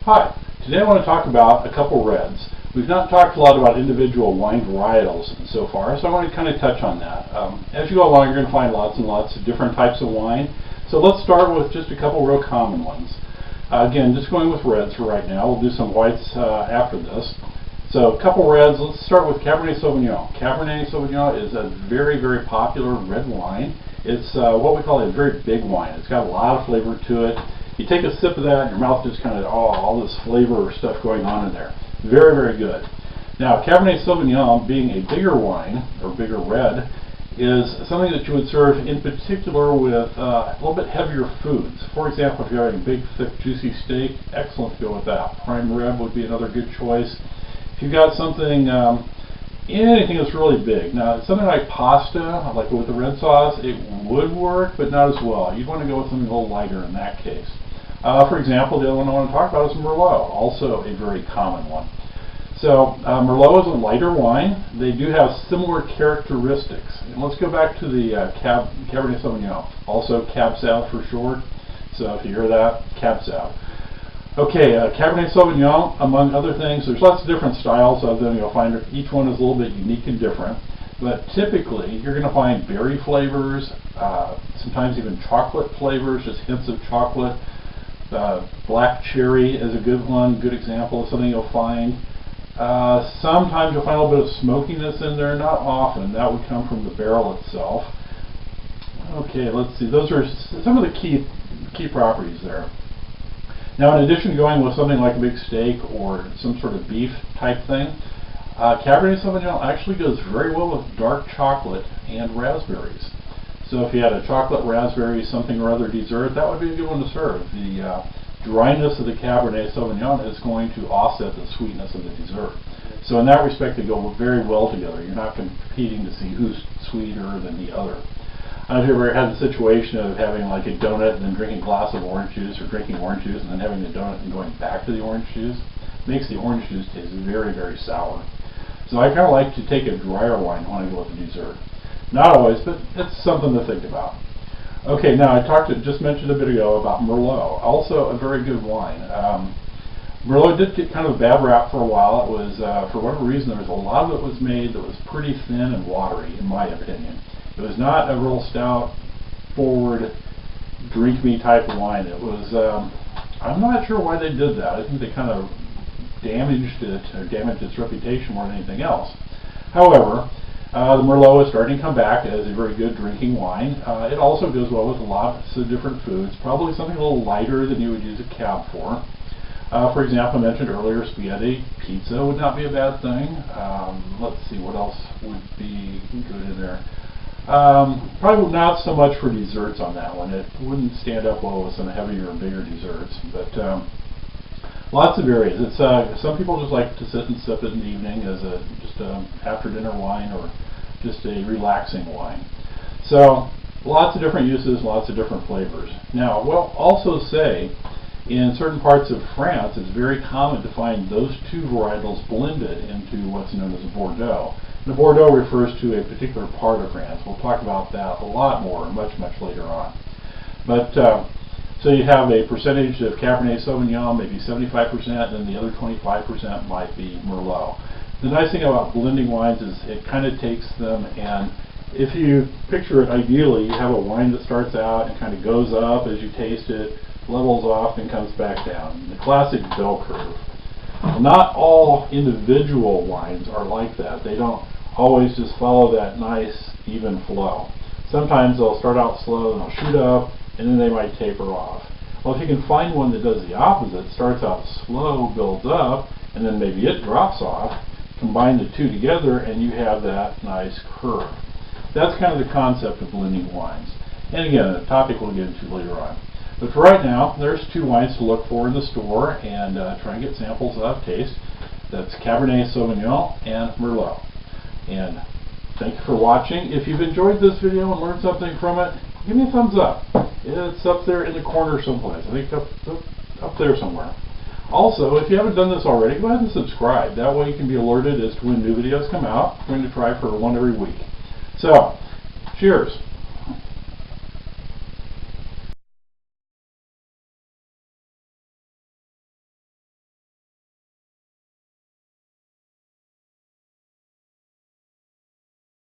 Hi, today I want to talk about a couple reds. We've not talked a lot about individual wine varietals so far, so I want to kind of touch on that. As you go along, you're going to find lots and lots of different types of wine. So let's start with just a couple real common ones. Again, just going with reds for right now. We'll do some whites after this. So a couple reds. Let's start with Cabernet Sauvignon. Cabernet Sauvignon is a very, very popular red wine. It's what we call a very big wine. It's got a lot of flavor to it. You take a sip of that, and your mouth just kind of, all this flavor stuff going on in there. Very, very good. Now, Cabernet Sauvignon, being a bigger wine, or bigger red, is something that you would serve in particular with a little bit heavier foods. For example, if you're having a big, thick, juicy steak, excellent to go with that. Prime rib would be another good choice. If you've got something, anything that's really big. Now, something like pasta, like with the red sauce, it would work, but not as well. You'd want to go with something a little lighter in that case. For example, the other one I want to talk about is Merlot, also a very common one. So Merlot is a lighter wine. They do have similar characteristics. And let's go back to the Cabernet Sauvignon, also Cab Sav for short. So if you hear that, Cab Sav. Okay, Cabernet Sauvignon, among other things, there's lots of different styles of them. You'll find each one is a little bit unique and different. But typically, you're going to find berry flavors, sometimes even chocolate flavors, just hints of chocolate. Black cherry is a good one, good example of something you'll find. Sometimes you'll find a little bit of smokiness in there, not often. That would come from the barrel itself. Okay, let's see. Those are some of the key properties there. Now, in addition to going with something like a big steak or some sort of beef type thing, Cabernet Sauvignon actually goes very well with dark chocolate and raspberries. So if you had a chocolate raspberry something or other dessert, that would be a good one to serve. The dryness of the Cabernet Sauvignon is going to offset the sweetness of the dessert. So in that respect, they go very well together. You're not competing to see who's sweeter than the other. I don't know if you ever had the situation of having like a donut and then drinking a glass of orange juice, or drinking orange juice and then having the donut and going back to the orange juice. It makes the orange juice taste very, very sour. So I kind of like to take a drier wine when I go with the dessert. Not always, but it's something to think about. Okay, now just mentioned a bit ago about Merlot, also a very good wine. Merlot did get kind of a bad rap for a while. It was, for whatever reason, there was a lot of it was made that was pretty thin and watery, in my opinion. It was not a real stout, forward, drink-me type of wine. It was, I'm not sure why they did that. I think they kind of damaged it, or damaged its reputation more than anything else. However, the Merlot is starting to come back as a very good drinking wine. It also goes well with lots of different foods, probably something a little lighter than you would use a cab for. For example, I mentioned earlier, spaghetti, pizza would not be a bad thing. Let's see, what else would be good in there. Probably not so much for desserts on that one. It wouldn't stand up well with some heavier and bigger desserts, but lots of areas. It's some people just like to sit and sip it in the evening as just a after dinner wine or just a relaxing wine. So lots of different uses, lots of different flavors. Now, we'll also say in certain parts of France, it's very common to find those two varietals blended into what's known as a Bordeaux. The Bordeaux refers to a particular part of France. We'll talk about that a lot more, much, much later on. But so you have a percentage of Cabernet Sauvignon, maybe 75%, and then the other 25% might be Merlot. The nice thing about blending wines is it kind of takes them, and if you picture it ideally, you have a wine that starts out and kind of goes up as you taste it, levels off, and comes back down. The classic bell curve. Not all individual wines are like that. They don't always just follow that nice, even flow. Sometimes they'll start out slow and they'll shoot up, and then they might taper off. Well, if you can find one that does the opposite, starts out slow, builds up, and then maybe it drops off, combine the two together, and you have that nice curve. That's kind of the concept of blending wines. And again, a topic we'll get into later on. But for right now, there's two wines to look for in the store and try and get samples of taste. That's Cabernet Sauvignon and Merlot. And thank you for watching. If you've enjoyed this video and learned something from it, give me a thumbs up. It's up there in the corner someplace. I think up there somewhere. Also, if you haven't done this already, go ahead and subscribe. That way you can be alerted as to when new videos come out. I'm going to try for one every week. So, cheers.